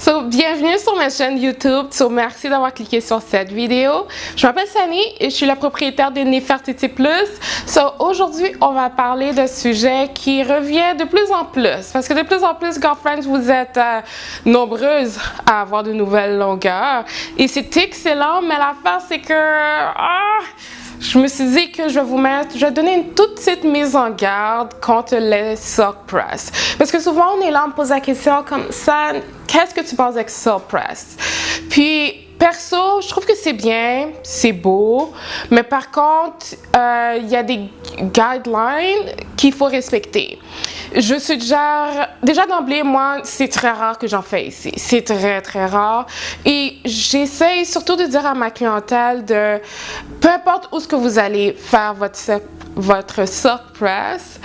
Bienvenue sur ma chaîne YouTube. Merci d'avoir cliqué sur cette vidéo. Je m'appelle Sani et je suis la propriétaire de Nefertiti Plus. Aujourd'hui, on va parler de sujet qui revient de plus en plus. Parce que de plus en plus, girlfriends, vous êtes nombreuses à avoir de nouvelles longueurs. Et c'est excellent, mais l'affaire, c'est que... je me suis dit que je vais donner une toute petite mise en garde contre les silk press. Parce que souvent, on est là, on me pose la question comme ça, qu'est-ce que tu penses avec silk press? Puis, perso, je trouve que c'est bien, c'est beau, mais par contre, il y a des guidelines qu'il faut respecter. Je suggère, déjà d'emblée, moi, c'est très rare que j'en fais ici. C'est très, très rare. Et j'essaye surtout de dire à ma clientèle de, peu importe où ce que vous allez faire votre silk press,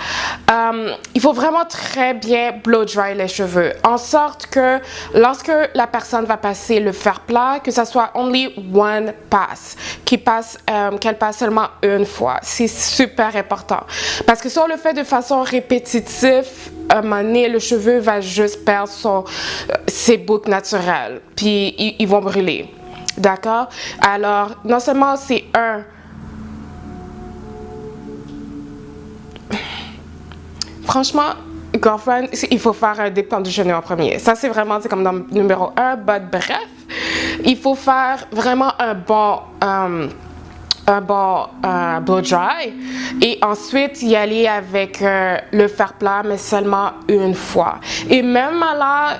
il faut vraiment très bien blow dry les cheveux, en sorte que lorsque la personne va passer le fer plat, que ça soit only one pass, qu'elle passe seulement une fois. C'est super important. Parce que si on le fait de façon répétitive, à un moment donné, le cheveu va juste perdre ses boucles naturelles, puis ils vont brûler. D'accord? Alors, non seulement c'est franchement, girlfriend, il faut faire un deep conditioner en premier. Ça, c'est vraiment, c'est comme dans numéro 1. Bref, il faut faire vraiment un bon blow dry et ensuite y aller avec le fer plat, mais seulement une fois. Et même là,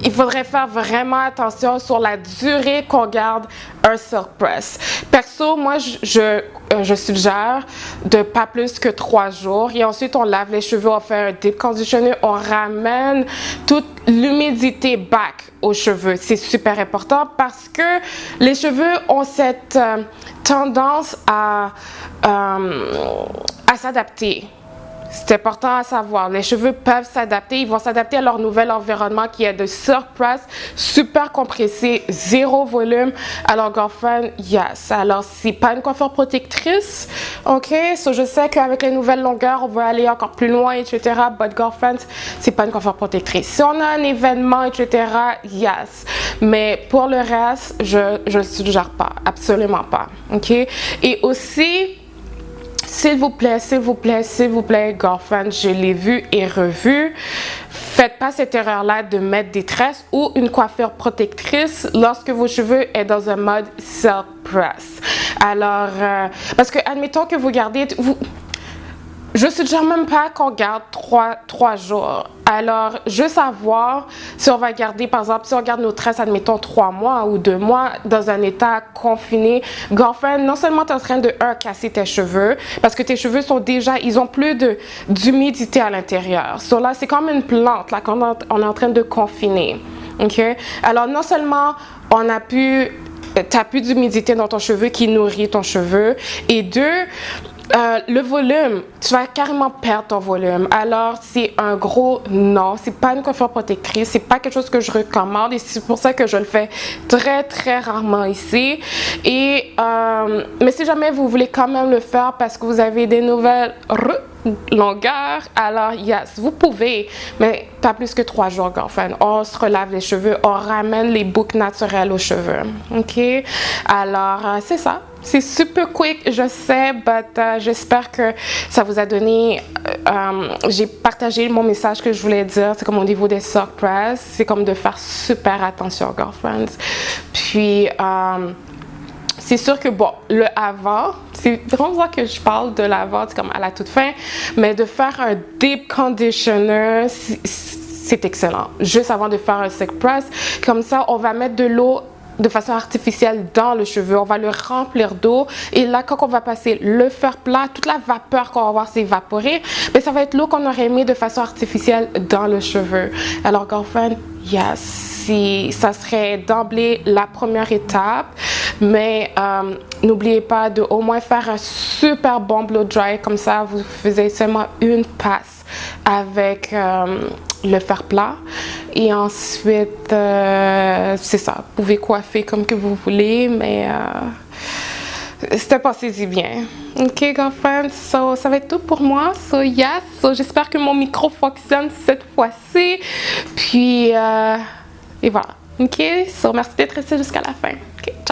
il faudrait faire vraiment attention sur la durée qu'on garde un silk press. Perso, moi, je suggère de pas plus que 3 jours. Et ensuite, on lave les cheveux, on fait un deep conditioner, on ramène toute l'humidité back aux cheveux. C'est super important parce que les cheveux ont cette tendance à s'adapter. C'est important à savoir. Les cheveux peuvent s'adapter. Ils vont s'adapter à leur nouvel environnement qui est de silk press, super compressé, zéro volume. Alors, girlfriend, yes. Alors, c'est pas une coiffure protectrice, ok? So, je sais qu'avec les nouvelles longueurs, on va aller encore plus loin, etc. But, girlfriend, c'est pas une coiffure protectrice. Si on a un événement, etc., yes. Mais pour le reste, je le suggère pas. Absolument pas, ok? Et aussi, s'il vous plaît, girlfriend, je l'ai vu et revu. Faites pas cette erreur-là de mettre des tresses ou une coiffure protectrice lorsque vos cheveux sont dans un mode silk press. Alors, parce que admettons que vous gardez... Je suggère même pas qu'on garde 3 jours. Alors, juste savoir si on va garder, par exemple, si on garde nos tresses, admettons 3 mois ou 2 mois dans un état confiné, girlfriend, non seulement tu es en train de casser tes cheveux, parce que tes cheveux sont déjà, ils ont plus d'humidité à l'intérieur. So là, c'est comme une plante, là, qu'on est en train de confiner. OK? Alors, non seulement on a pu, t'as plus d'humidité dans ton cheveu qui nourrit ton cheveu, et 2, le volume, tu vas carrément perdre ton volume. Alors, c'est un gros non. C'est pas une coiffure protectrice. C'est pas quelque chose que je recommande et c'est pour ça que je le fais très, très rarement ici. Et, mais si jamais vous voulez quand même le faire parce que vous avez des nouvelles longueurs, alors yes, vous pouvez, mais pas plus que 3 jours, girlfriend. On se relave les cheveux, on ramène les boucles naturelles aux cheveux. OK? Alors, c'est ça. C'est super quick, je sais, but j'espère que ça vous a donné... j'ai partagé mon message que je voulais dire. C'est comme au niveau des silk press, c'est comme de faire super attention, girlfriends. Puis... c'est sûr que, bon, le avant, c'est vraiment ça que je parle de l'avant, c'est comme à la toute fin, mais de faire un deep conditioner, c'est excellent. Juste avant de faire un silk press, comme ça, on va mettre de l'eau de façon artificielle dans le cheveu, on va le remplir d'eau et là quand on va passer le fer plat, toute la vapeur qu'on va avoir s'évaporer, mais ça va être l'eau qu'on aurait mis de façon artificielle dans le cheveu. Alors girlfriend, yes, ça serait d'emblée la première étape, mais n'oubliez pas de au moins faire un super bon blow dry, comme ça vous faisiez seulement une passe avec le fer plat et ensuite c'est ça, vous pouvez coiffer comme que vous voulez, mais c'était passé-y bien. Ok, girlfriend, so, ça va être tout pour moi. So, yes, so, j'espère que mon micro fonctionne cette fois-ci. Puis, Puis, et voilà. OK? So, merci d'être resté jusqu'à la fin. OK, ciao!